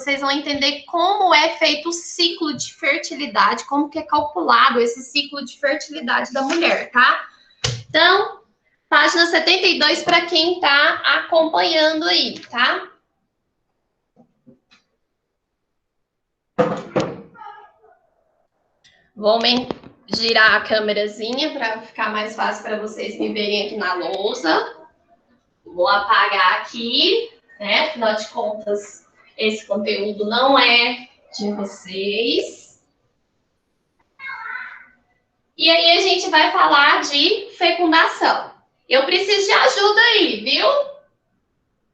vocês vão entender como é feito o ciclo de fertilidade, como que é calculado esse ciclo de fertilidade da mulher, tá? Então, página 72 para quem está acompanhando aí, tá? Vou girar a câmerazinha para ficar mais fácil para vocês me verem aqui na lousa. Vou apagar aqui, né? Afinal de contas, esse conteúdo não é de vocês. E aí a gente vai falar de fecundação. Eu preciso de ajuda aí, viu?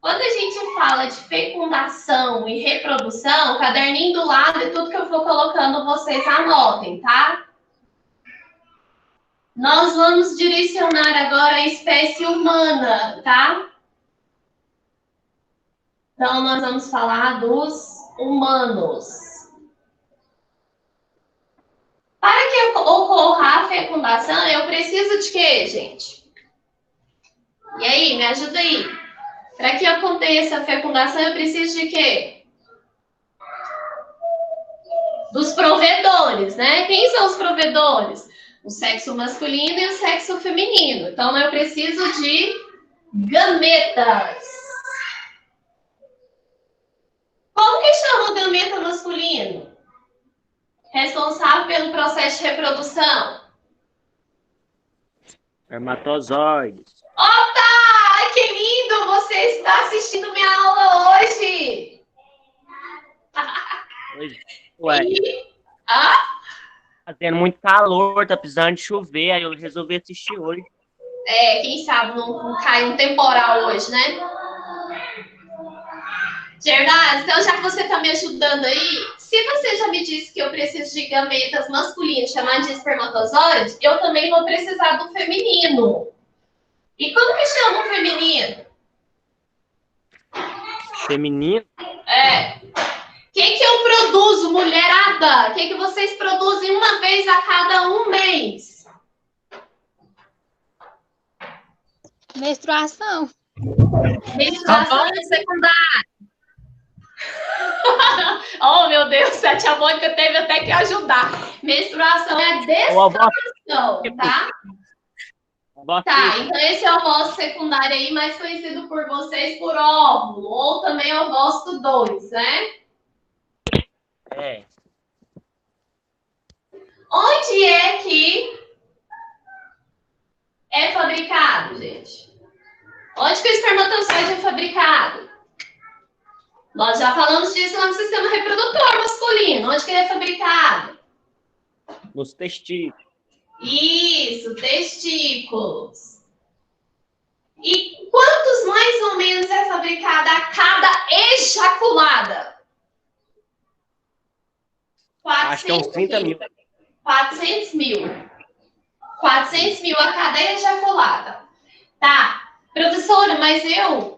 Quando a gente fala de fecundação e reprodução, o caderninho do lado e tudo que eu for colocando, vocês anotem, tá? Nós vamos direcionar agora a espécie humana, tá? Então, nós vamos falar dos humanos. Para que ocorra a fecundação, eu preciso de quê, gente? E aí, me ajuda aí. Para que aconteça a fecundação, eu preciso de quê? Dos provedores, né? Quem são os provedores? O sexo masculino e o sexo feminino. Então, eu preciso de gametas. Como que chama o gameta masculino? Responsável pelo processo de reprodução? Espermatozoides. Opa! Que lindo! Você está assistindo minha aula hoje! Ué. Tá tendo muito calor, tá precisando de chover, aí eu resolvi assistir hoje. Quem sabe não cai um temporal hoje, né? Gervásio, então já que você está me ajudando aí, se você já me disse que eu preciso de gametas masculinos, chamados de espermatozoides, eu também vou precisar do feminino. E como que chama o feminino? Feminino? Que eu produzo, mulherada? Que vocês produzem uma vez a cada um mês? Menstruação. Menstruação secundária. Oh, meu Deus, a tia Mônica teve até que ajudar. Menstruação é a descamação, tá? Tá, então esse é o ováculo secundário aí, mais conhecido por vocês por óvulo, ou também ováculo 2, né? Onde é que é fabricado, gente? Onde que o espermatozoide é fabricado? Nós já falamos disso lá no sistema reprodutor masculino. Onde que ele é fabricado? Nos testículos. Isso, testículos. E quantos mais ou menos é fabricada a cada ejaculada? 400 Acho que é uns 30 mil. 400 mil. 400 mil a cada ejaculada. Tá. Professora, mas eu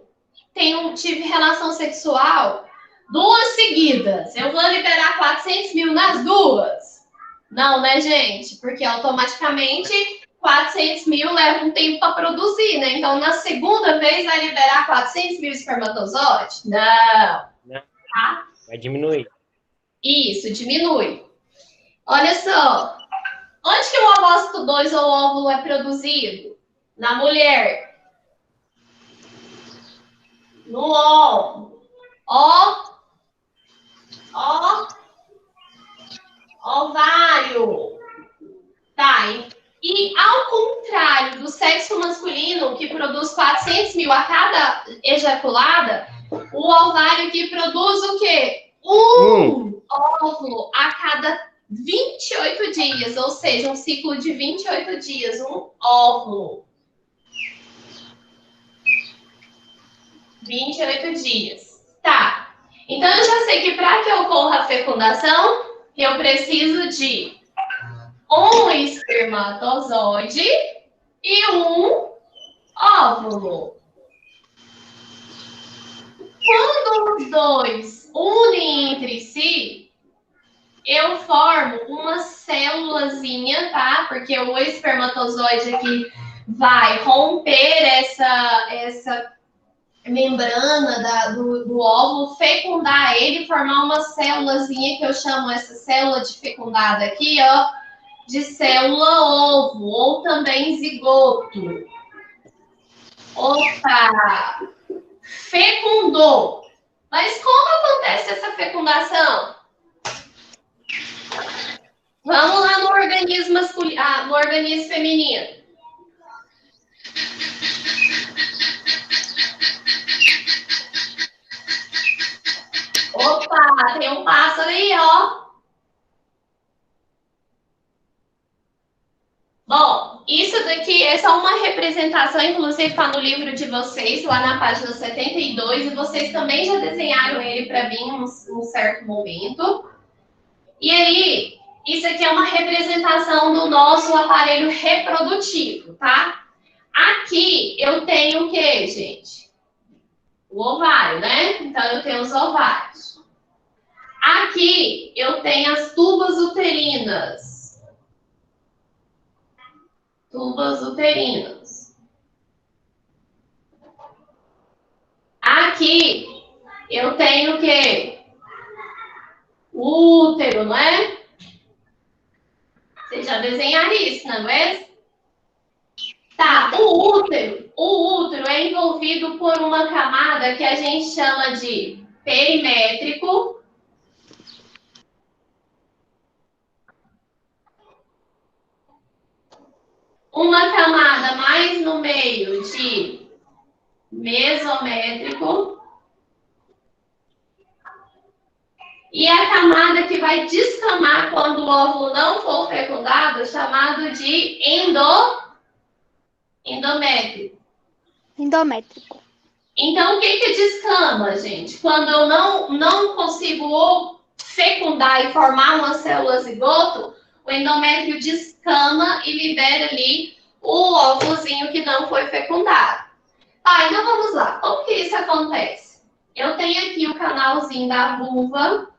tive relação sexual 2 seguidas. Eu vou liberar 400 mil nas 2? Não, né, gente? Porque automaticamente 400 mil leva um tempo para produzir, né? Então, na segunda vez, vai liberar 400 mil espermatozoides? Não. Tá? Vai diminuir. Isso, diminui. Olha só. Onde que o ovócito 2 ou óvulo é produzido? Na mulher. No óvulo. Ovário. Tá. E ao contrário do sexo masculino, que produz 400 mil a cada ejaculada, o ovário que produz o quê? Um óvulo a cada 28 dias, ou seja, um ciclo de 28 dias, um óvulo. 28 dias. Tá. Então, eu já sei que para que ocorra a fecundação, eu preciso de um espermatozoide e um óvulo. Quando os dois unem entre si, eu formo uma célulazinha, tá? Porque o espermatozoide aqui vai romper membrana do óvulo, fecundar ele, formar uma célulazinha que eu chamo essa célula de fecundada aqui, ó, de célula-ovo, ou também zigoto. Opa! Fecundou. Mas como acontece essa fecundação? Vamos lá no organismo masculino, no organismo feminino. Opa, tem um pássaro aí, ó. Bom, isso daqui é só uma representação, inclusive está no livro de vocês, lá na página 72, e vocês também já desenharam ele para mim num certo momento. E aí, isso aqui é uma representação do nosso aparelho reprodutivo, tá? Aqui eu tenho o quê, gente? O ovário, né? Então, eu tenho os ovários. Aqui eu tenho as tubas uterinas. Tubas uterinas. Aqui eu tenho o quê? O útero, não é? Vocês já desenharam isso, não é? Tá, o útero é envolvido por uma camada que a gente chama de perimétrico. Uma camada mais no meio de mesométrico. E a camada que vai descamar quando o óvulo não for fecundado, chamado de endométrio. Endométrico. Então, o que descama, gente? Quando eu não consigo fecundar e formar uma célula zigoto, o endométrio descama e libera ali o óvulozinho que não foi fecundado. Tá, então vamos lá. Como que isso acontece? Eu tenho aqui o canalzinho da vulva,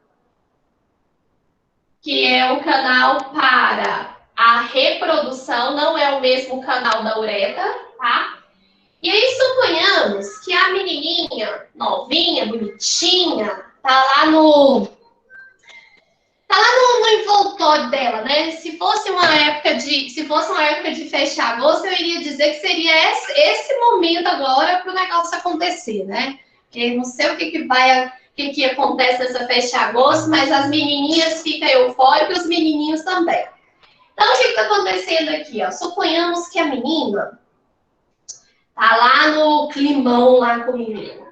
que é o canal para a reprodução, não é o mesmo canal da uretra, tá? E aí, suponhamos que a menininha, novinha, bonitinha, tá lá no envoltório dela, né? Se fosse uma época de fechar agosto, eu iria dizer que seria esse momento agora para o negócio acontecer, né? Porque não sei o que acontece nessa fecha agosto, mas as menininhas ficam eufóricas e os menininhos também. Então, o que está acontecendo aqui? Ó? Suponhamos que a menina tá lá no climão lá com o menino.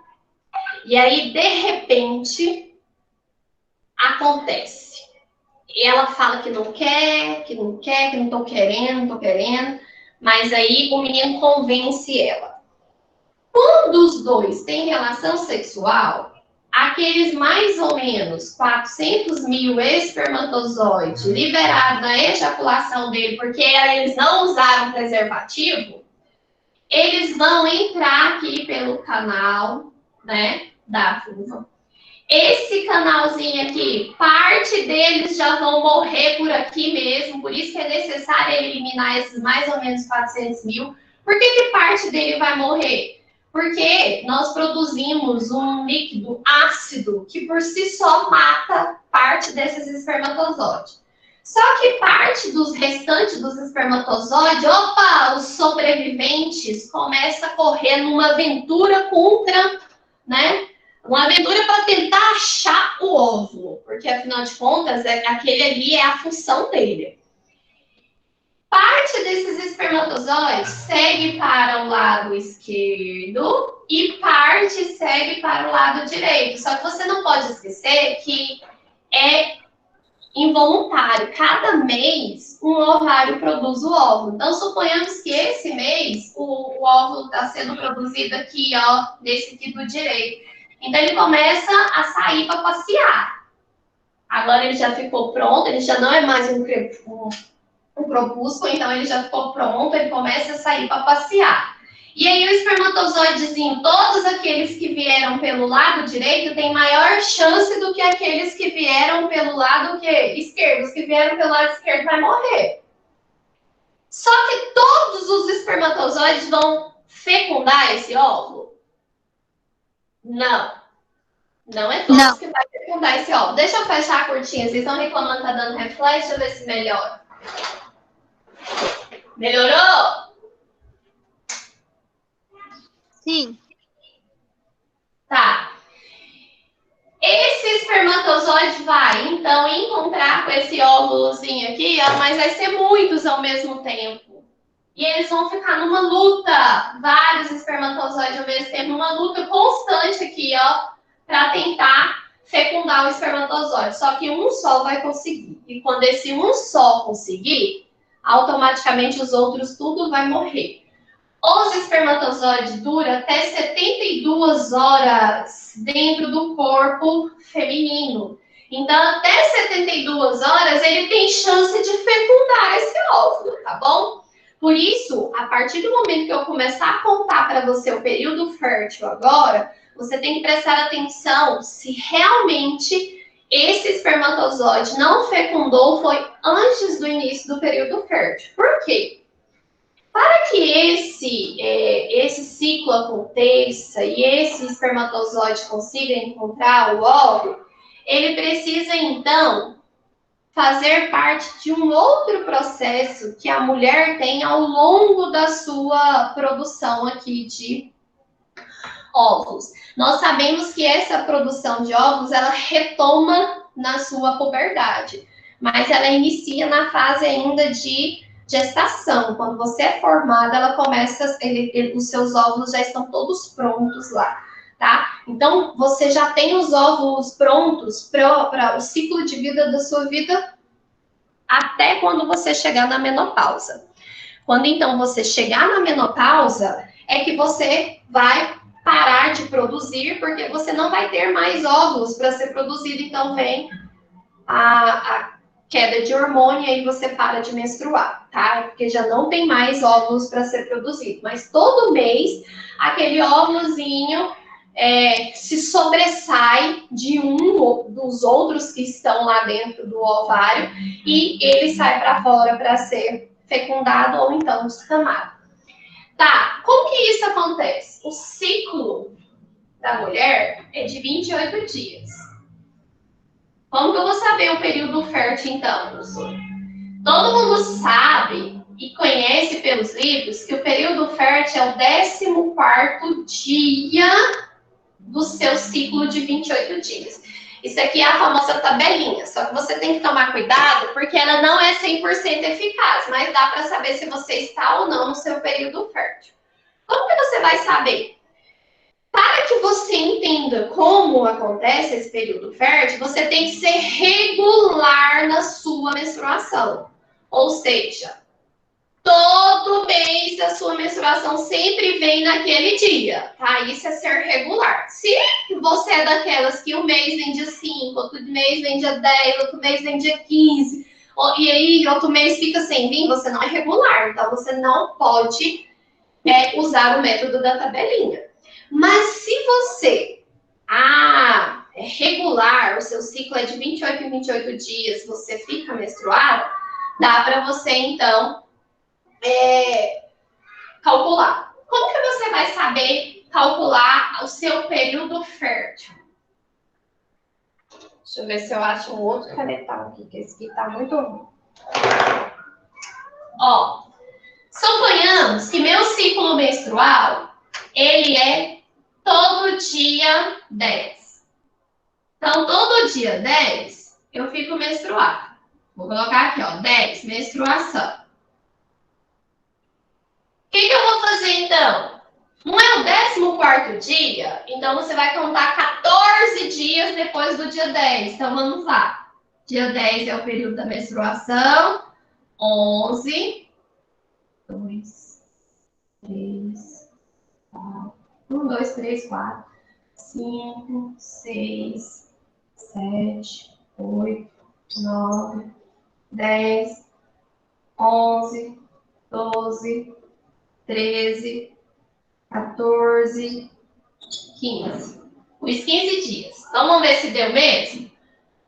E aí, de repente, acontece. E ela fala que não quer, que não tô querendo. Mas aí o menino convence ela. Quando os dois têm relação sexual, aqueles mais ou menos 400 mil espermatozoides liberados na ejaculação dele, porque eles não usaram preservativo, eles vão entrar aqui pelo canal, né, da vulva. Esse canalzinho aqui, parte deles já vão morrer por aqui mesmo, por isso que é necessário eliminar esses mais ou menos 400 mil. Por que parte dele vai morrer? Porque nós produzimos um líquido ácido que por si só mata parte desses espermatozoides. Só que parte dos restantes dos espermatozoides, os sobreviventes começam a correr numa aventura contra, né? Uma aventura para tentar achar o óvulo, porque afinal de contas, aquele ali é a função dele. Parte desses espermatozoides segue para o lado esquerdo e parte segue para o lado direito. Só que você não pode esquecer que é involuntário. Cada mês, um ovário produz o óvulo. Então, suponhamos que esse mês o óvulo está sendo produzido aqui, ó, nesse aqui do direito. Então, ele começa a sair para passear. Agora, ele já ficou pronto, ele já não é mais um propúsculo, então ele já ficou pronto, ele começa a sair para passear. E aí, o espermatozoidezinho, todos aqueles que vieram pelo lado direito, têm maior chance do que aqueles que vieram pelo lado esquerdo. Os que vieram pelo lado esquerdo vai morrer. Só que todos os espermatozoides vão fecundar esse óvulo? Não. Não é todos Não. que vai fecundar esse óvulo. Deixa eu fechar a cortinha. Vocês estão reclamando que tá dando reflexo? Deixa eu ver se melhora. Melhorou? Sim. Tá. Esse espermatozoide vai, então, encontrar com esse óvulozinho aqui, ó, mas vai ser muitos ao mesmo tempo. E eles vão ficar numa luta, vários espermatozoides ao mesmo tempo, numa luta constante aqui, ó, para tentar fecundar o espermatozoide. Só que um só vai conseguir. E quando esse um só conseguir, automaticamente os outros tudo vai morrer. Os espermatozoides duram até 72 horas dentro do corpo feminino. Então, até 72 horas, ele tem chance de fecundar esse óvulo, tá bom? Por isso, a partir do momento que eu começar a contar para você o período fértil agora, você tem que prestar atenção se realmente esse espermatozoide não fecundou foi antes do início do período fértil. Por quê? Para que esse ciclo aconteça e esse espermatozoide consiga encontrar o óvulo, ele precisa, então, fazer parte de um outro processo que a mulher tem ao longo da sua produção aqui de óvulos. Nós sabemos que essa produção de óvulos, ela retoma na sua puberdade, mas ela inicia na fase ainda de gestação. Quando você é formada, ela começa, os seus óvulos já estão todos prontos lá, tá? Então, você já tem os óvulos prontos para o ciclo de vida da sua vida até quando você chegar na menopausa. Quando, então, você chegar na menopausa, é que você vai parar de produzir, porque você não vai ter mais óvulos para ser produzido, então vem a queda de hormônio e aí você para de menstruar, tá? Porque já não tem mais óvulos para ser produzido. Mas todo mês, aquele óvulozinho se sobressai de um dos outros que estão lá dentro do ovário e ele sai para fora para ser fecundado ou então descamado. Tá, como que isso acontece? O ciclo da mulher é de 28 dias. Como que eu vou saber o período fértil, então, professor? Todo mundo sabe e conhece pelos livros que o período fértil é o 14º dia do seu ciclo de 28 dias. Isso aqui é a famosa tabelinha, só que você tem que tomar cuidado porque ela não é 100% eficaz, mas dá para saber se você está ou não no seu período fértil. Como que você vai saber? Para que você entenda como acontece esse período fértil, você tem que ser regular na sua menstruação. Ou seja, todo mês a sua menstruação sempre vem naquele dia, tá? Isso é ser regular. Se você é daquelas que um mês vem dia 5, outro mês vem dia 10, outro mês vem dia 15, e aí outro mês fica sem vir, você não é regular. Então, você não pode usar o método da tabelinha. Mas se você é regular, o seu ciclo é de 28 em 28 dias, você fica menstruada, dá para você, então, calcular. Como que você vai saber calcular o seu período fértil? Deixa eu ver se eu acho um outro canetal aqui, que esse aqui tá muito ruim. Ó, suponhamos que meu ciclo menstrual, ele é todo dia 10. Então, todo dia 10, eu fico menstruada. Vou colocar aqui, ó, 10, menstruação. O que eu vou fazer, então? Não é o 14º dia? Então, você vai contar 14 dias depois do dia 10. Então, vamos lá. Dia 10 é o período da menstruação. 11, 2, 3, 4. 1, 2, 3, 4, 5, 6, 7, 8, 9, 10, 11, 12, 13, 14, 15. Os 15 dias. Então, vamos ver se deu mesmo?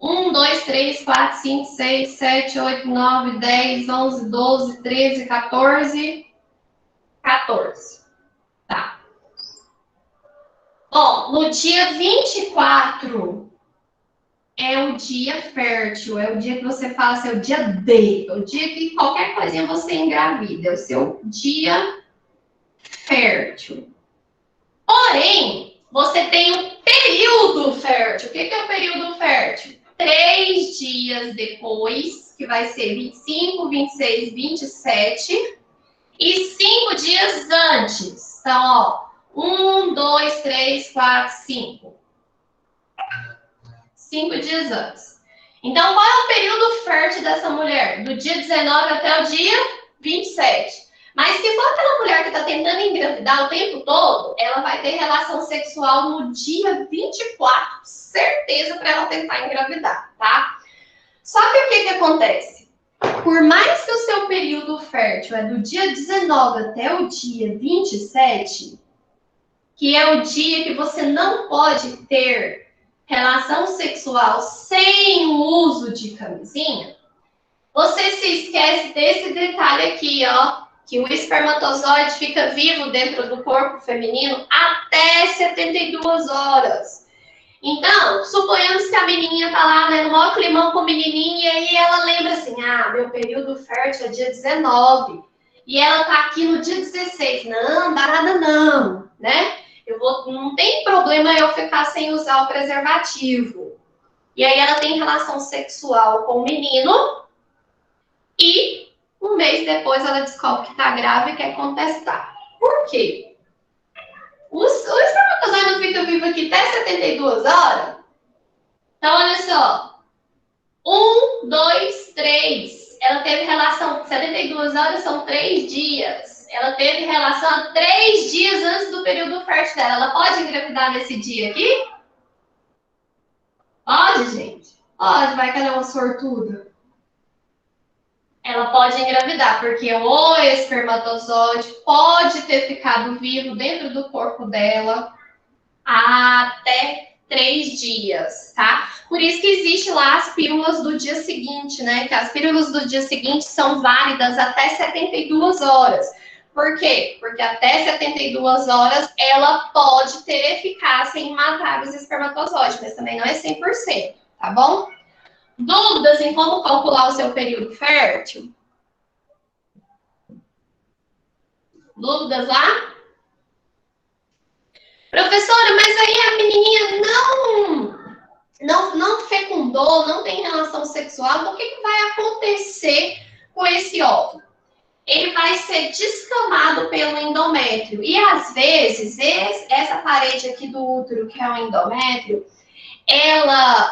1, 2, 3, 4, 5, 6, 7, 8, 9, 10, 11, 12, 13, 14. 14. Tá. Bom, no dia 24 é o dia fértil, é o dia que você fala assim, é o dia D, é o dia que qualquer coisinha você engravida, é o seu dia fértil. Porém, você tem um período fértil. O que é o período fértil? 3 dias depois, que vai ser 25, 26, 27, e 5 dias antes. Então, ó, 1, 2, 3, 4, 5. 5 dias antes. Então, qual é o período fértil dessa mulher? Do dia 19 até o dia 27. Mas se for aquela mulher que está tentando engravidar o tempo todo, ela vai ter relação sexual no dia 24. Certeza para ela tentar engravidar, tá? Só que o que acontece? Por mais que o seu período fértil é do dia 19 até o dia 27, que é o dia que você não pode ter relação sexual sem o uso de camisinha, você se esquece desse detalhe aqui, ó, que o espermatozoide fica vivo dentro do corpo feminino até 72 horas. Então, suponhamos que a menininha tá lá, né, no maior climão com o menininho, e aí ela lembra assim, ah, meu período fértil é dia 19, e ela tá aqui no dia 16. Não, dá nada não, né? Não tem problema eu ficar sem usar o preservativo. E aí ela tem relação sexual com o menino e um mês depois ela descobre que tá grávida e quer contestar. Por quê? O espermatozoide não fica vivo aqui até 72 horas? Então, olha só. 1, 2, 3. Ela teve relação, 72 horas são 3 dias. Ela teve relação há 3 dias antes do período fértil dela. Ela pode engravidar nesse dia aqui? Pode, gente. Pode, vai que ela é uma sortuda. Ela pode engravidar, porque o espermatozoide pode ter ficado vivo dentro do corpo dela até 3 dias, tá? Por isso que existe lá as pílulas do dia seguinte, né? Que as pílulas do dia seguinte são válidas até 72 horas. Por quê? Porque até 72 horas ela pode ter eficácia em matar os espermatozoides, mas também não é 100%, tá bom? Dúvidas em como calcular o seu período fértil? Dúvidas lá? Professora, mas aí a menininha não fecundou, não tem relação sexual, então o que vai acontecer com esse óvulo? Ele vai ser descamado pelo endométrio. E às vezes, essa parede aqui do útero, que é o endométrio,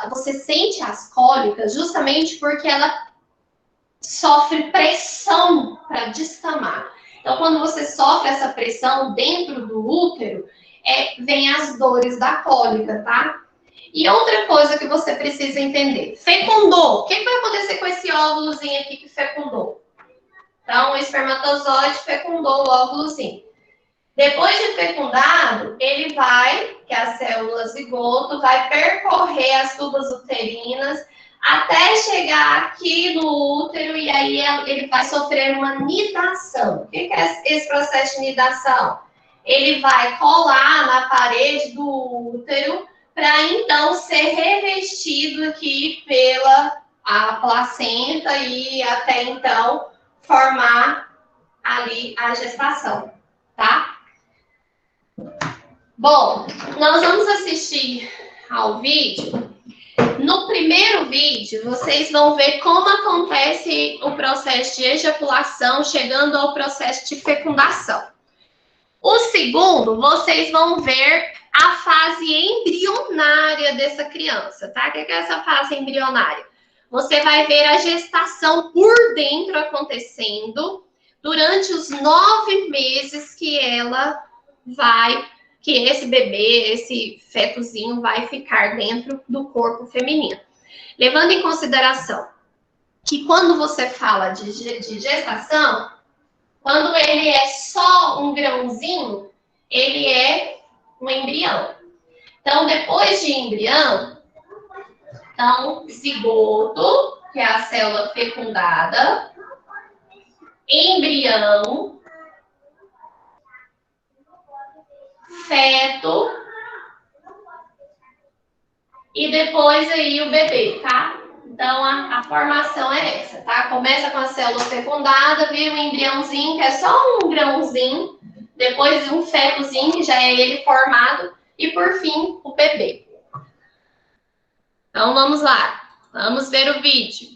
você sente as cólicas justamente porque ela sofre pressão para descamar. Então, quando você sofre essa pressão dentro do útero, vem as dores da cólica, tá? E outra coisa que você precisa entender, fecundou. O que vai acontecer com esse óvulozinho aqui que fecundou? Então, o espermatozoide fecundou o óvulozinho. Depois de fecundado, ele vai, que é a célula zigoto, vai percorrer as tubas uterinas até chegar aqui no útero e aí ele vai sofrer uma nidação. O que é esse processo de nidação? Ele vai colar na parede do útero para então ser revestido aqui pela a placenta e até então formar ali a gestação, tá? Bom, nós vamos assistir ao vídeo. No primeiro vídeo, vocês vão ver como acontece o processo de ejaculação chegando ao processo de fecundação. O segundo, vocês vão ver a fase embrionária dessa criança, tá? O que é essa fase embrionária? Você vai ver a gestação por dentro acontecendo durante os 9 meses que esse bebê, esse fetozinho vai ficar dentro do corpo feminino. Levando em consideração que quando você fala de gestação, quando ele é só um grãozinho, ele é um embrião. Então, depois de embrião, então, zigoto, que é a célula fecundada, embrião, feto e depois aí o bebê, tá? Então, a formação é essa, tá? Começa com a célula fecundada, vira um embriãozinho, que é só um grãozinho, depois um fetozinho, que já é ele formado, e por fim, o bebê. Então, vamos lá. Vamos ver o vídeo.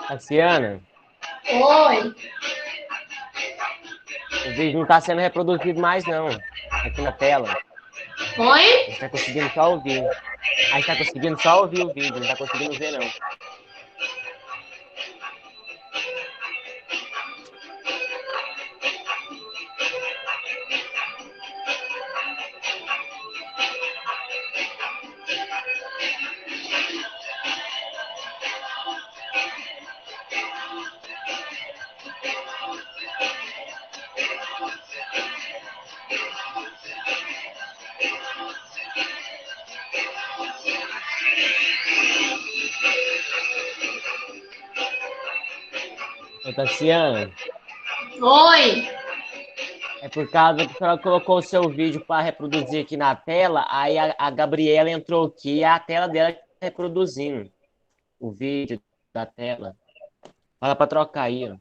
Tassiana, Oi. o vídeo não está sendo reproduzido mais, não. Aqui na tela. Oi? A gente está conseguindo só ouvir. A gente está conseguindo só ouvir o vídeo, não está conseguindo ver, não. Ô, Tassiana, Oi. é por causa que a senhora colocou o seu vídeo para reproduzir aqui na tela, aí a Gabriela entrou aqui e a tela dela está reproduzindo o vídeo da tela. Fala para trocar aí, ó.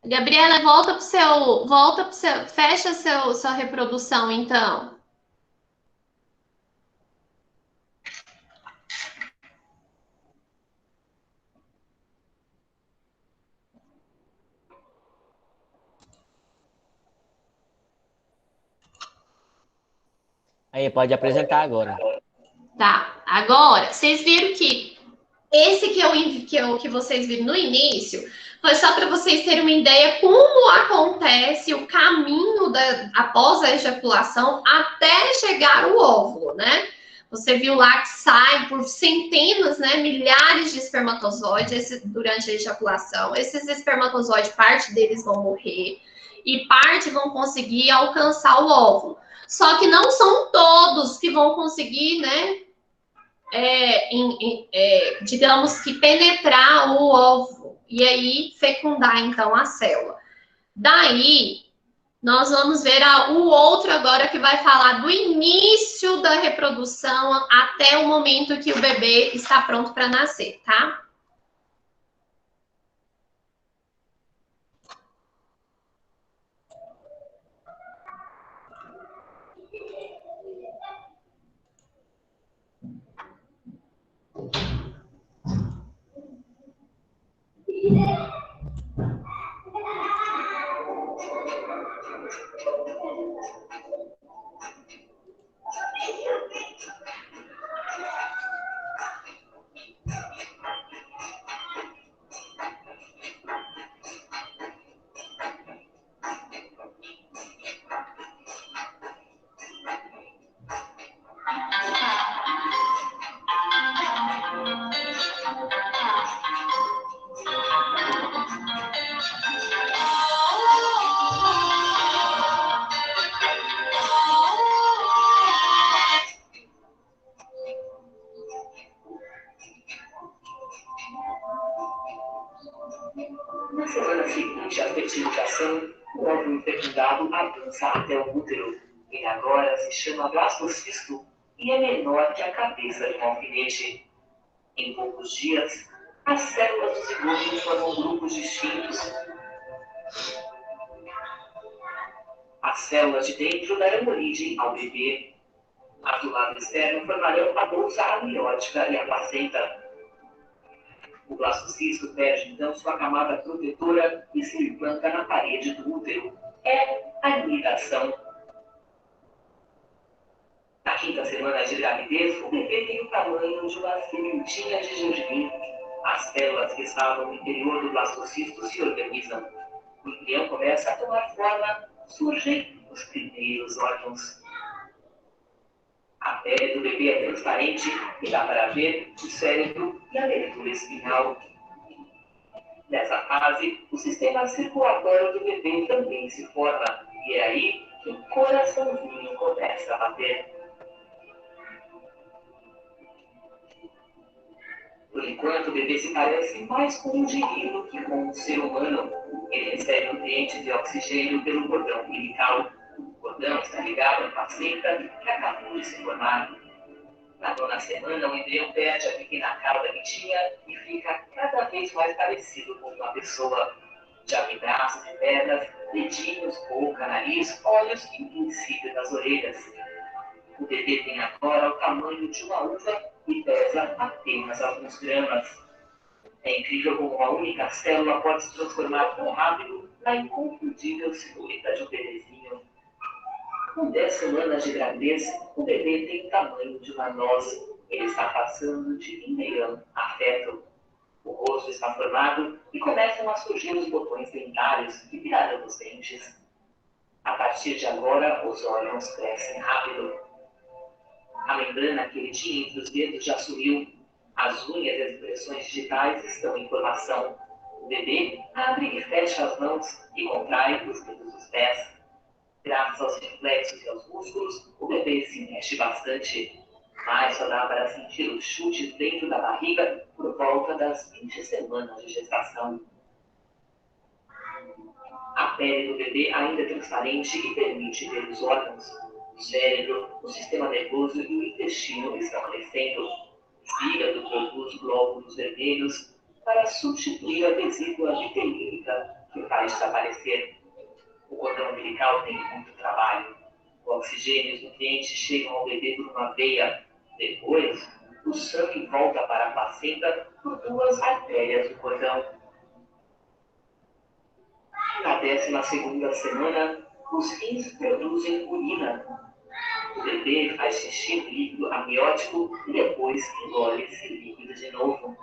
Gabriela, volta pro seu, fecha sua reprodução, então. Aí, pode apresentar agora. Tá. Agora, vocês viram que esse que vocês viram no início foi só para vocês terem uma ideia como acontece o caminho após a ejaculação até chegar o óvulo, né? Você viu lá que sai por centenas, né, milhares de espermatozoides durante a ejaculação. Esses espermatozoides, parte deles vão morrer e parte vão conseguir alcançar o óvulo. Só que não são todos que vão conseguir, né, digamos que penetrar o ovo e aí fecundar então a célula. Daí nós vamos ver o outro agora que vai falar do início da reprodução até o momento que o bebê está pronto para nascer, tá? fertilização, o óvulo fecundado avança até o útero. Ele agora se chama blastocisto e é menor que a cabeça de um alfinete. Em poucos dias, as células do zigoto formam grupos distintos. As células de dentro darão origem ao bebê. As do lado externo formarão a bolsa amniótica e a placenta. O blastocisto perde então sua camada protetora e se implanta na parede do útero. É a nidação. Na quinta semana de gravidez, o bebê tem o tamanho de uma sementinha de gergelim. As células que estavam no interior do blastocisto se organizam. O embrião começa a tomar forma, surgem os primeiros órgãos. A pele do bebê é transparente e dá para ver o cérebro e a medula espinhal. Nessa fase, o sistema circulatório do bebê também se forma, e é aí que o coraçãozinho começa a bater. Por enquanto, o bebê se parece mais com um girino que com um ser humano. Ele recebe nutrientes de oxigênio pelo cordão umbilical. O cordão está ligado à placenta que acabou de se formar. Na nona semana, o embrião perde a pequena cauda que tinha e fica cada vez mais parecido com uma pessoa. Já tem braços e pernas, dedinhos, boca, nariz, olhos e um princípio nas orelhas. O bebê tem agora o tamanho de uma uva e pesa apenas alguns gramas. É incrível como uma única célula pode se transformar tão rápido na inconfundível silhueta de um bebezinho. Com 10 semanas de gravidez, o bebê tem o tamanho de uma noz. Ele está passando de embrião a feto. O rosto está formado e começam a surgir os botões dentários que virarão os dentes. A partir de agora, os órgãos crescem rápido. A membrana que ele tinha entre os dedos já sumiu. As unhas e as impressões digitais estão em formação. O bebê abre e fecha as mãos e contrai os dedos dos pés. Graças aos reflexos e aos músculos, o bebê se mexe bastante. Mas só dá para sentir os chutes dentro da barriga por volta das 20 semanas de gestação. A pele do bebê ainda é transparente e permite ver os órgãos. O cérebro, o sistema nervoso e o intestino estão crescendo. O fígado produz glóbulos vermelhos para substituir a vesícula vitelínica que vai desaparecer. O cordão umbilical tem muito trabalho. O oxigênio e os nutrientes chegam ao bebê por uma veia. Depois, o sangue volta para a placenta por duas artérias do cordão. Na 12ª semana, os rins produzem urina. O bebê faz xixi no líquido amniótico e depois engole esse líquido de novo.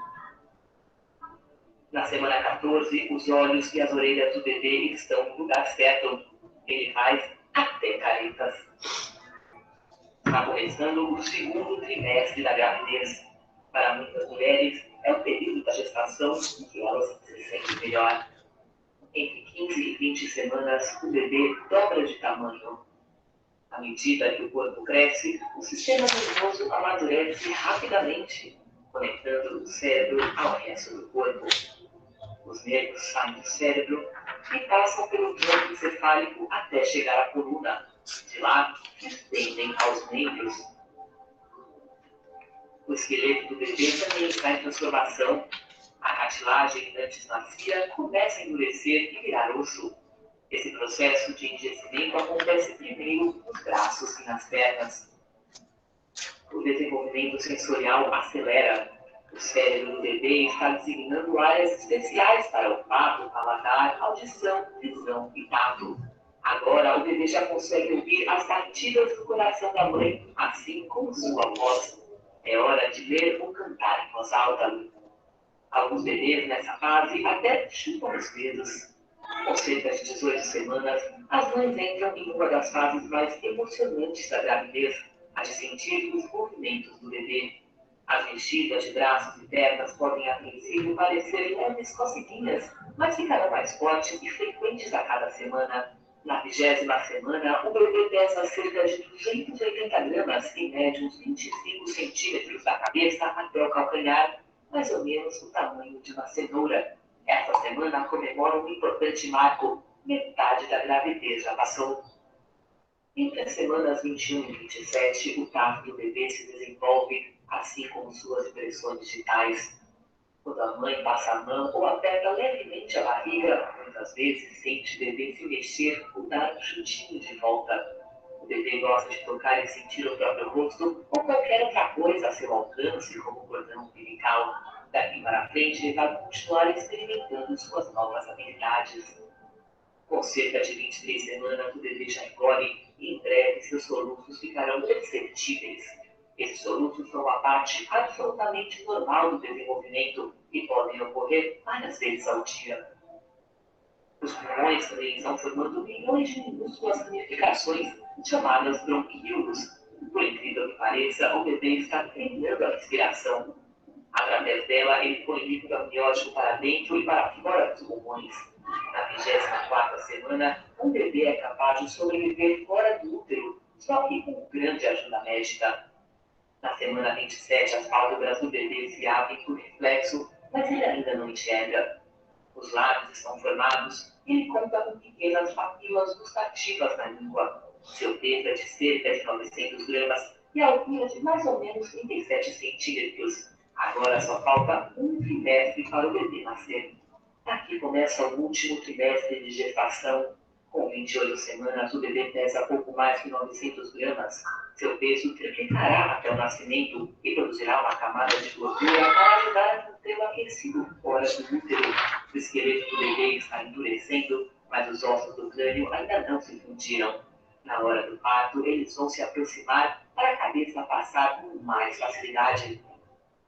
Na semana 14, os olhos e as orelhas do bebê estão no lugar certo. Ele faz até caretas. Está começando o segundo trimestre da gravidez. Para muitas mulheres, é o período da gestação em que elas se sentem melhor. Entre 15 e 20 semanas, o bebê dobra de tamanho. À medida que o corpo cresce, o sistema nervoso amadurece rapidamente, conectando o cérebro ao resto do corpo. Os nervos saem do cérebro e passam pelo tronco encefálico até chegar à coluna. De lá, se estendem aos membros. O esqueleto do bebê também está em transformação. A cartilagem antes macia começa a endurecer e virar osso. Esse processo de envelhecimento acontece primeiro nos braços e nas pernas. O desenvolvimento sensorial acelera. O cérebro do bebê está designando áreas especiais para olfato, paladar, audição, visão e tato. Agora o bebê já consegue ouvir as batidas do coração da mãe, assim como sua voz. É hora de ler ou cantar em voz alta. Alguns bebês nessa fase até chupam os dedos. Com cerca de 18 semanas, as mães entram em uma das fases mais emocionantes da gravidez, a de sentir os movimentos do bebê. As mexidas de braços e pernas podem a princípio parecer leves coceguinhas, mas ficarão mais fortes e frequentes a cada semana. Na 20ª semana, o bebê pesa cerca de 280 gramas e mede uns 25 centímetros da cabeça até o calcanhar, mais ou menos o tamanho de uma cenoura. Essa semana comemora um importante marco. Metade da gravidez já passou. Entre as semanas 21 e 27, o parto do bebê se desenvolve, assim como suas impressões digitais. Quando a mãe passa a mão ou aperta levemente a barriga, muitas vezes sente o bebê se mexer ou dar um chutinho de volta. O bebê gosta de tocar e sentir o próprio rosto ou qualquer outra coisa a seu alcance, como o cordão umbilical. Daqui para frente, ele vai continuar experimentando suas novas habilidades. Com cerca de 23 semanas, o bebê já engole e em breve seus soluços ficarão perceptíveis. Esses soluços são uma parte absolutamente normal do desenvolvimento e podem ocorrer várias vezes ao dia. Os pulmões também estão formando milhões de minúsculas ramificações chamadas bronquíolos. Por incrível que pareça, o bebê está treinando a respiração. Através dela, ele põe líquido amniótico para dentro e para fora dos pulmões. Na 24ª semana, um bebê é capaz de sobreviver fora do útero, só que com grande ajuda médica. Na semana 27, as pálpebras do bebê se abrem por reflexo, mas ele ainda não enxerga. Os lábios estão formados e ele conta com pequenas papilas gustativas na língua. Seu peso é de cerca de 900 gramas e a altura de mais ou menos 37 centímetros. Agora só falta um trimestre para o bebê nascer. Aqui começa o último trimestre de gestação. Com 28 semanas, o bebê pesa pouco mais que 900 gramas. Seu peso triplicará até o nascimento e produzirá uma camada de gordura para ajudar a mantê-lo aquecido fora do útero. O esqueleto do bebê está endurecendo, mas os ossos do crânio ainda não se fundiram. Na hora do parto, eles vão se aproximar para a cabeça passar com mais facilidade.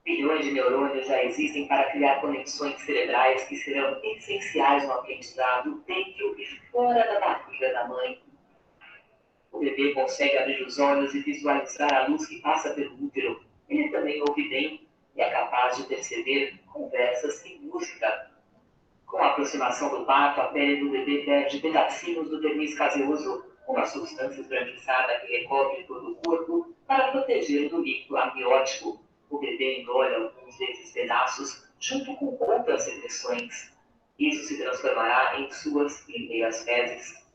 Bilhões de neurônios já existem para criar conexões cerebrais que serão essenciais no aprendizado dentro e fora da barriga da mãe. O bebê consegue abrir os olhos e visualizar a luz que passa pelo útero. Ele também ouve bem e é capaz de perceber conversas e música. Com a aproximação do parto, a pele do bebê perde pedacinhos do verniz caseoso, uma substância esbranquiçada que recobre todo o corpo para proteger do líquido amniótico. O bebê engole alguns desses pedaços junto com outras secreções. Isso se transformará em suas primeiras fezes.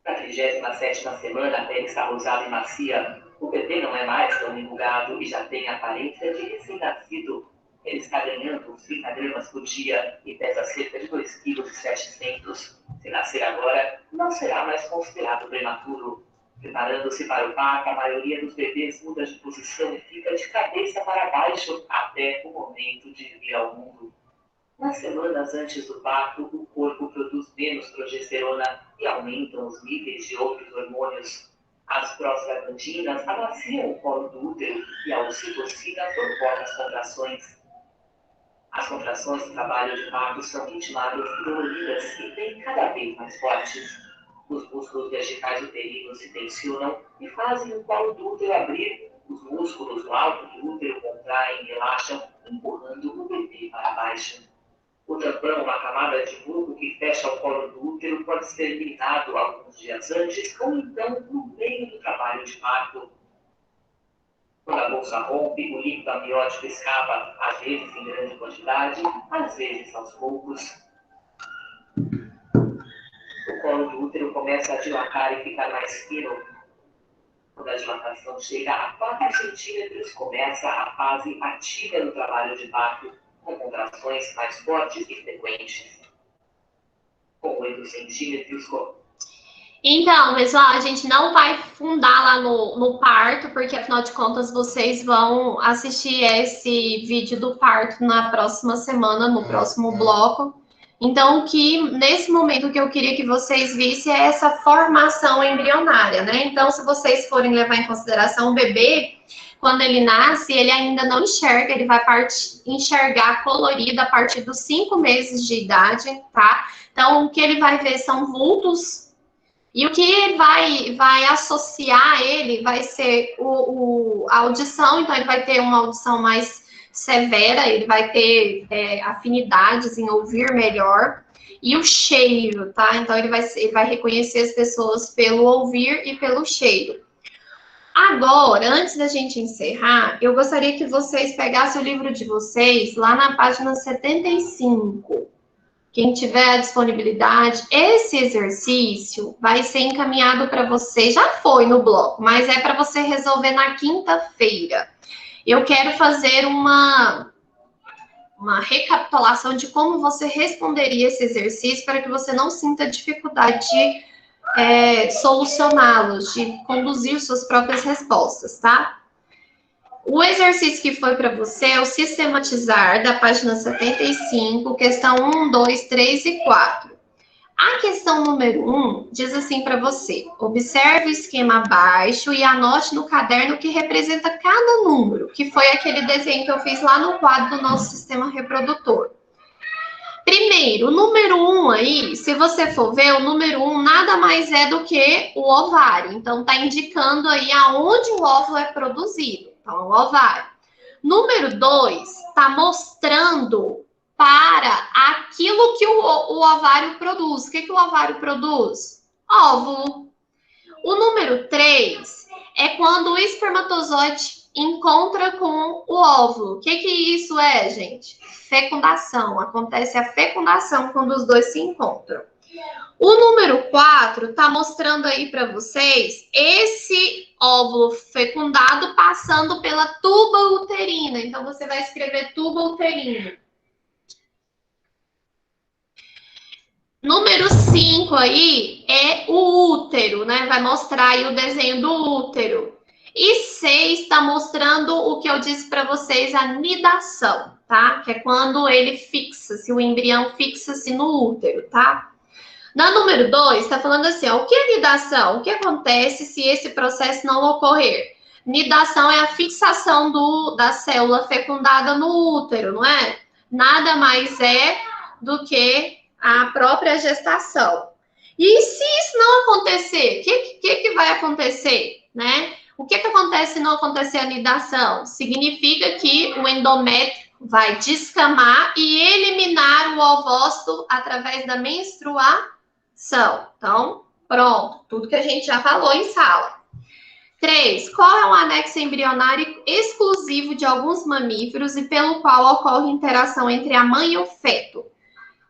Na 37ª semana, a pele está rosada e macia. O bebê não é mais tão enrugado e já tem a aparência de recém-nascido. Ele está ganhando uns 30 gramas por dia e pesa cerca de 2,7 kg. Se nascer agora, não será mais considerado prematuro. Preparando-se para o parto, a maioria dos bebês muda de posição e fica de cabeça para baixo até o momento de vir ao mundo. Nas semanas antes do parto, o corpo produz menos progesterona e aumentam os níveis de outros hormônios. As prostaglandinas amaciam o colo do útero e a ocitocina provoca as contrações. As contrações do trabalho de parto são ritmadas e doloridas e bem cada vez mais fortes. Os músculos verticais uterinos se tensionam e fazem o colo do útero abrir. Os músculos do alto do útero contraem e relaxam, empurrando o bebê para baixo. O tampão, uma camada de bulbo que fecha o colo do útero, pode ser eliminado alguns dias antes ou então no meio do trabalho de parto. Quando a bolsa rompe, o líquido amniótico escapa, às vezes em grande quantidade, às vezes aos poucos. O colo do útero começa a dilatar e ficar mais fino. Quando a dilatação chega a 4 centímetros, começa a fase ativa do trabalho de parto, com contrações mais fortes e frequentes. Com 8 centímetros... Então, pessoal, a gente não vai fundar lá no parto, porque afinal de contas vocês vão assistir esse vídeo do parto na próxima semana, no próximo bloco. Então, nesse momento que eu queria que vocês vissem é essa formação embrionária, né? Então, se vocês forem levar em consideração o bebê, quando ele nasce, ele ainda não enxerga, ele vai enxergar colorido a partir dos 5 meses de idade, tá? Então, o que ele vai ver são vultos, e o que vai associar ele vai ser a audição, então ele vai ter uma audição mais severa, ele vai ter afinidades em ouvir melhor, e o cheiro, tá? Então ele vai reconhecer as pessoas pelo ouvir e pelo cheiro. Agora, antes da gente encerrar, eu gostaria que vocês pegassem o livro de vocês lá na página 75. Quem tiver a disponibilidade, esse exercício vai ser encaminhado para você, já foi no bloco, mas é para você resolver na quinta-feira. Eu quero fazer uma recapitulação de como você responderia esse exercício para que você não sinta dificuldade de solucioná-los, de conduzir suas próprias respostas, tá? O exercício que foi para você é o sistematizar, da página 75, questão 1, 2, 3 e 4. A questão número 1 diz assim para você: observe o esquema abaixo e anote no caderno que representa cada número, que foi aquele desenho que eu fiz lá no quadro do nosso sistema reprodutor. Primeiro, o número 1 aí, se você for ver, o número 1 nada mais é do que o ovário. Então, está indicando aí aonde o óvulo é produzido. Então, o ovário. Número 2 está mostrando para aquilo que o ovário produz. O que o ovário produz? Óvulo. O número 3 é quando o espermatozoide encontra com o óvulo. O que isso é, gente? Fecundação. Acontece a fecundação quando os dois se encontram. O número 4 está mostrando aí para vocês esse óvulo fecundado passando pela tuba uterina. Então, você vai escrever tuba uterina. Número 5 aí é o útero, né? Vai mostrar aí o desenho do útero. E 6 está mostrando o que eu disse para vocês, a nidação, tá? Que é quando ele fixa-se, o embrião fixa-se no útero, tá? Na número 2, está falando assim, ó, o que é nidação? O que acontece se esse processo não ocorrer? Nidação é a fixação da célula fecundada no útero, não é? Nada mais é do que a própria gestação. E se isso não acontecer, o que vai acontecer, né? O que acontece se não acontecer a nidação? Significa que o endométrio vai descamar e eliminar o ovócito através da menstruação. Então, pronto, tudo que a gente já falou em sala. 3. Qual é o anexo embrionário exclusivo de alguns mamíferos e pelo qual ocorre interação entre a mãe e o feto?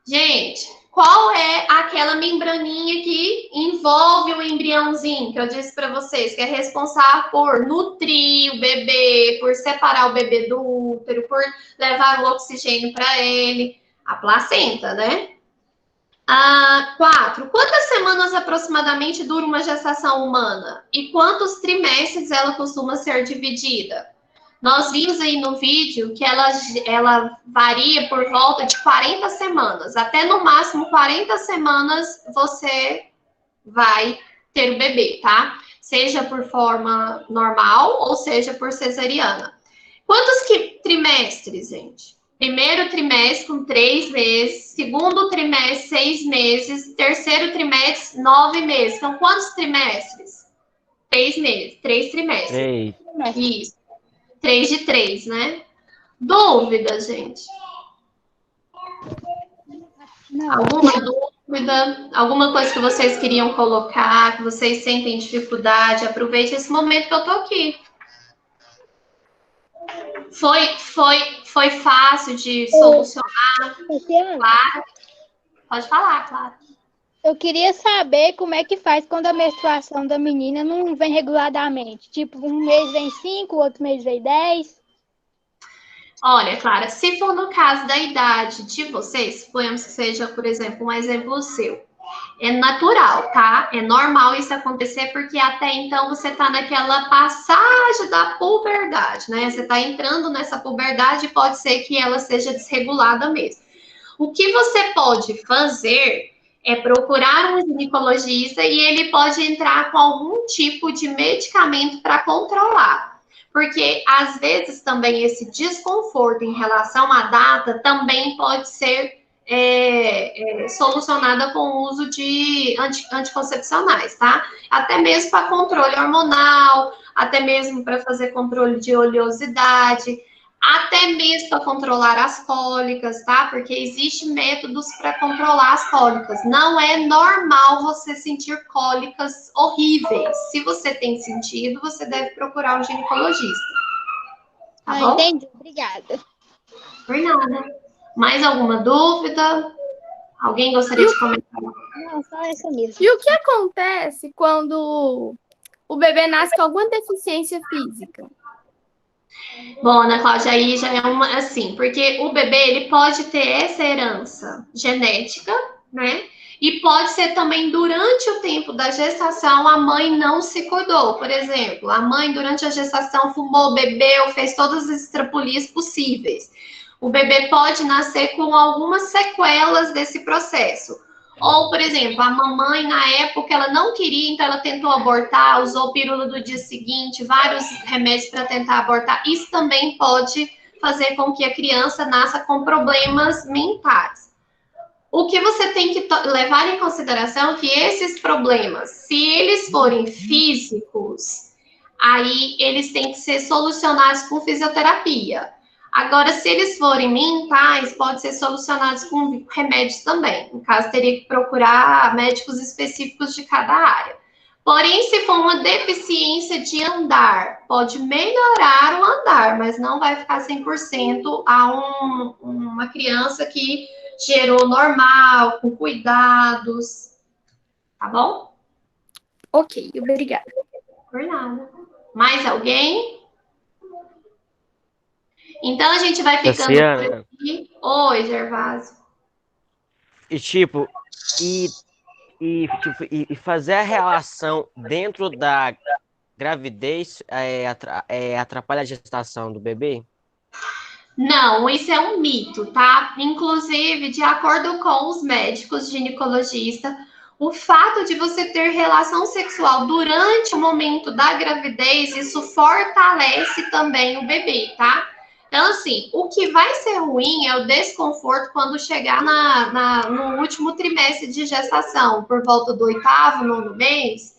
Gente, qual é aquela membraninha que envolve o embriãozinho que eu disse para vocês, que é responsável por nutrir o bebê, por separar o bebê do útero, por levar o oxigênio para ele? A placenta, né? 4. Quantas semanas aproximadamente dura uma gestação humana? E quantos trimestres ela costuma ser dividida? Nós vimos aí no vídeo que ela varia por volta de 40 semanas. Até no máximo 40 semanas você vai ter o bebê, tá? Seja por forma normal ou seja por cesariana. Quantos trimestres, gente? Primeiro trimestre com 3 meses, segundo trimestre 6 meses, terceiro trimestre 9 meses. Então, quantos trimestres? 3 meses, 3 trimestres. 3. Isso. 3 de 3, né? Dúvida, gente? Não. Alguma dúvida? Alguma coisa que vocês queriam colocar, que vocês sentem dificuldade? Aproveite esse momento que eu tô aqui. Foi fácil de solucionar? Claro. Pode falar, claro. Eu queria saber como é que faz quando a menstruação da menina não vem regularmente. Tipo, um mês vem 5, outro mês vem 10. Olha, Clara, se for no caso da idade de vocês, suponhamos que seja, por exemplo, um exemplo seu, é natural, tá? É normal isso acontecer, porque até então você tá naquela passagem da puberdade, né? Você tá entrando nessa puberdade e pode ser que ela seja desregulada mesmo. O que você pode fazer é procurar um ginecologista e ele pode entrar com algum tipo de medicamento para controlar. Porque, às vezes, também esse desconforto em relação à data também pode ser solucionada com o uso de anticoncepcionais, tá? Até mesmo para controle hormonal, até mesmo para fazer controle de oleosidade. até mesmo para controlar as cólicas, tá? Porque existem métodos para controlar as cólicas. Não é normal você sentir cólicas horríveis. Se você tem sentido, você deve procurar um ginecologista. Tá bom? Entendi. Obrigada. Por nada. Mais alguma dúvida? Alguém gostaria de comentar? Não, só essa mesmo. E o que acontece quando o bebê nasce com alguma deficiência física? Bom, Ana Cláudia, aí já é uma, assim, porque o bebê, ele pode ter essa herança genética, né? E pode ser também durante o tempo da gestação, a mãe não se cuidou. Por exemplo, a mãe, durante a gestação, fumou, bebeu, fez todas as estrapulias possíveis. O bebê pode nascer com algumas sequelas desse processo. Ou, por exemplo, a mamãe, na época, ela não queria, então ela tentou abortar, usou pílula do dia seguinte, vários remédios para tentar abortar. Isso também pode fazer com que a criança nasça com problemas mentais. O que você tem que levar em consideração é que esses problemas, se eles forem físicos, aí eles têm que ser solucionados com fisioterapia. Agora, se eles forem mentais, pode ser solucionados com remédios também. No caso, teria que procurar médicos específicos de cada área. Porém, se for uma deficiência de andar, pode melhorar o andar, mas não vai ficar 100% a uma criança que gerou normal, com cuidados. Tá bom? Ok, obrigada. Por nada. Mais alguém? Então, a gente vai ficando por aqui. Oi, Gervásio. E, tipo, fazer a relação dentro da gravidez atrapalha a gestação do bebê? Não, isso é um mito, tá? Inclusive, de acordo com os médicos ginecologistas, o fato de você ter relação sexual durante o momento da gravidez, isso fortalece também o bebê, tá? Então, assim, o que vai ser ruim é o desconforto quando chegar no último trimestre de gestação, por volta do 8º, 9º mês,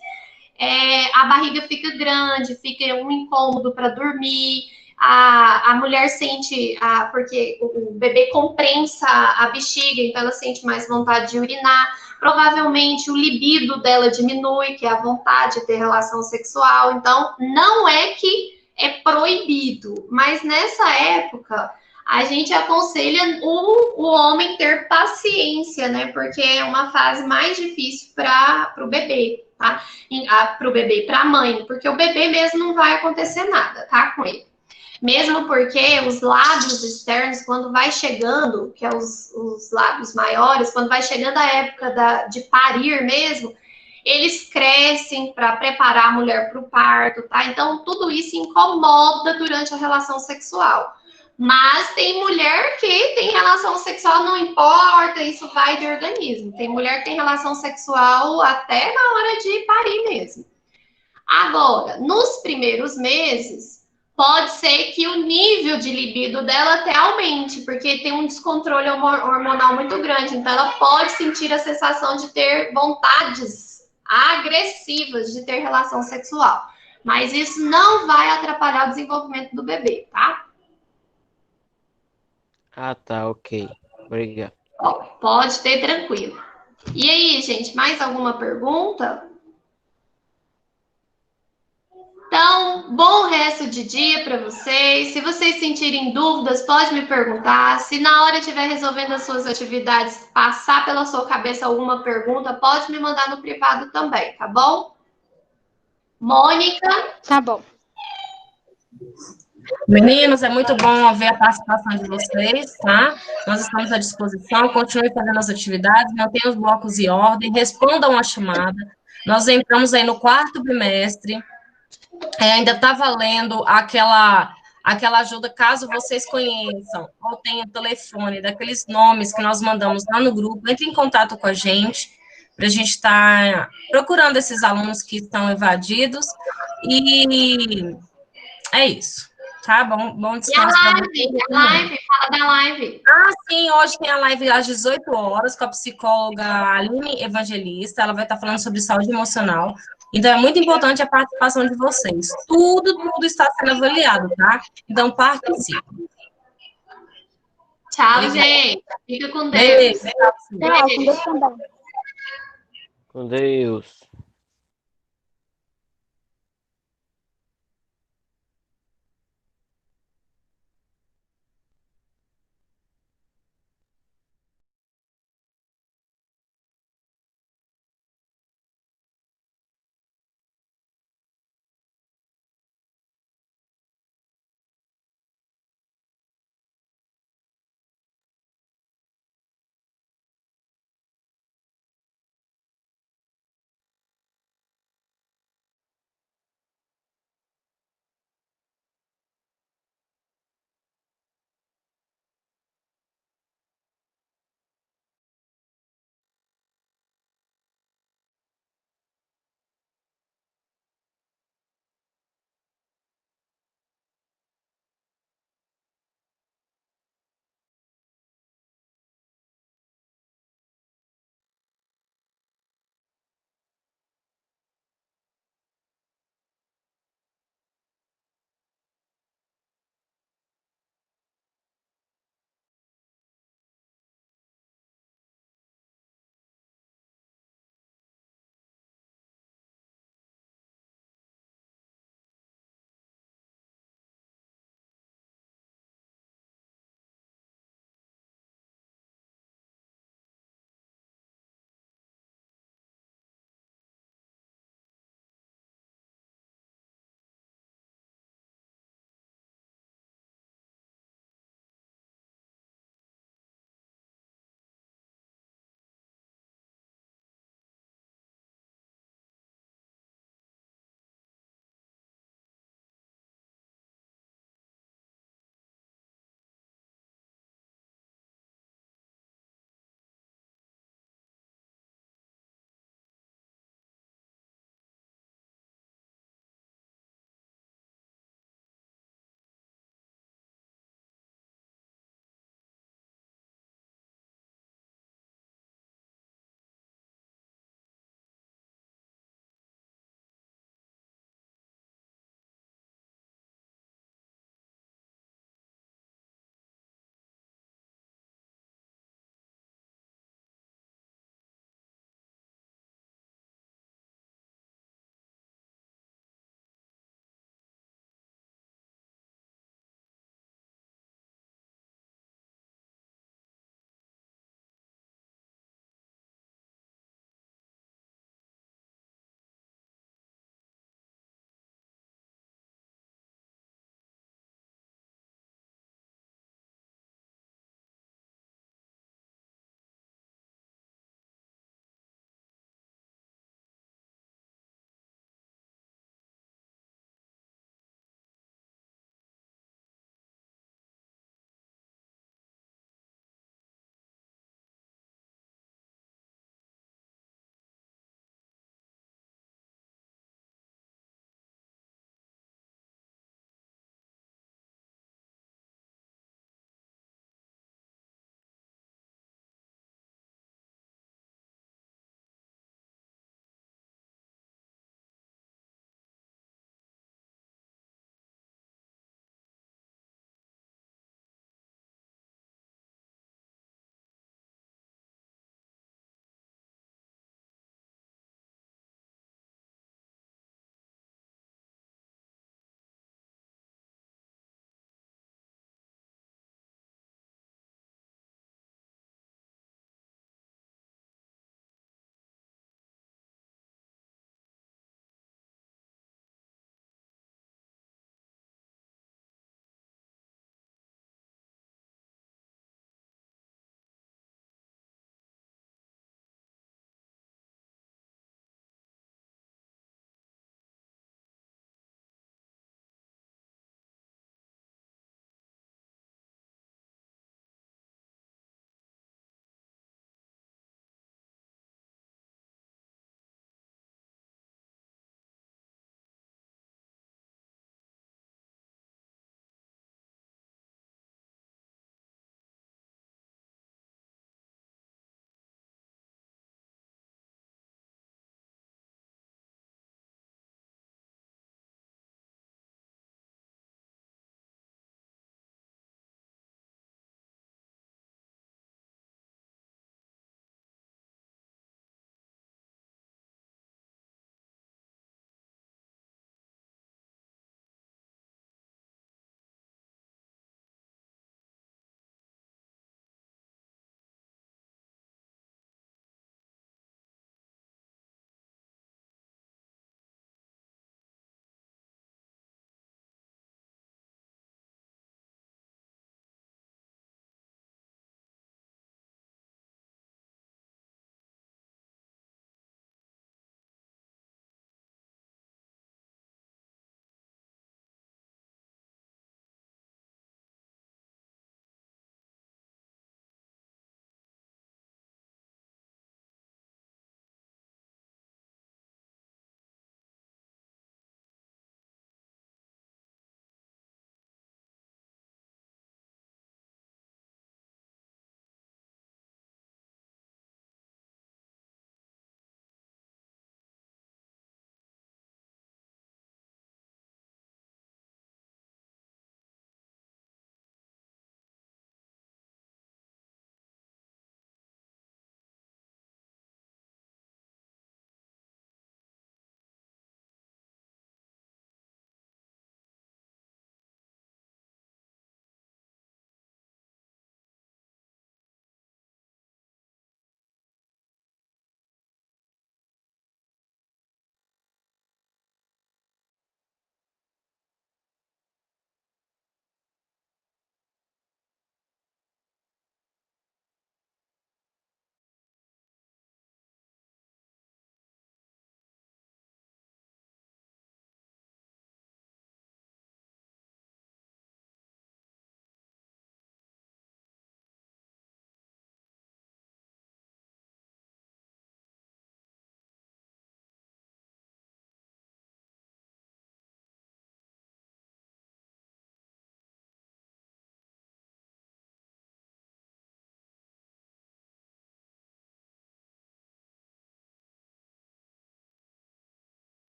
a barriga fica grande, fica um incômodo para dormir, a mulher sente, porque o bebê comprensa a bexiga, então ela sente mais vontade de urinar, provavelmente o libido dela diminui, que é a vontade de ter relação sexual, então não é que é proibido, mas nessa época a gente aconselha o homem ter paciência, né? Porque é uma fase mais difícil para o bebê, tá? Para o bebê e para a mãe, porque o bebê mesmo não vai acontecer nada, tá? Com ele. Mesmo porque os lábios externos, quando vai chegando, que é os lábios maiores, quando vai chegando a época de parir mesmo, eles crescem para preparar a mulher para o parto, tá? Então, tudo isso incomoda durante a relação sexual. Mas tem mulher que tem relação sexual, não importa, isso vai de organismo. Tem mulher que tem relação sexual até na hora de parir mesmo. Agora, nos primeiros meses, pode ser que o nível de libido dela até aumente, porque tem um descontrole hormonal muito grande. Então, ela pode sentir a sensação de ter vontades agressivas de ter relação sexual. Mas isso não vai atrapalhar o desenvolvimento do bebê, tá? Ah, tá, ok. Obrigado. Ó, pode ter tranquilo. E aí, gente, mais alguma pergunta? Então, bom resto de dia para vocês. Se vocês sentirem dúvidas, pode me perguntar. Se na hora estiver resolvendo as suas atividades, passar pela sua cabeça alguma pergunta, pode me mandar no privado também, tá bom? Mônica? Tá bom. Meninos, é muito bom ver a participação de vocês, tá? Nós estamos à disposição, continue fazendo as atividades, mantenham os blocos em ordem, respondam a chamada. Nós entramos aí no 4º bimestre, ainda está valendo aquela ajuda, caso vocês conheçam, ou tenham telefone daqueles nomes que nós mandamos lá no grupo, entre em contato com a gente, para a gente estar procurando esses alunos que estão evadidos, e é isso. Tá bom? Bom descanso. E a live, fala da live. Ah, sim, hoje tem a live às 18 horas com a psicóloga Aline Evangelista. Ela vai estar falando sobre saúde emocional. Então, é muito importante a participação de vocês. Tudo está sendo avaliado, tá? Então, participem. Tchau, Obrigada. gente. Fica com Deus. Beijo. Tchau, com Deus também. Com Deus.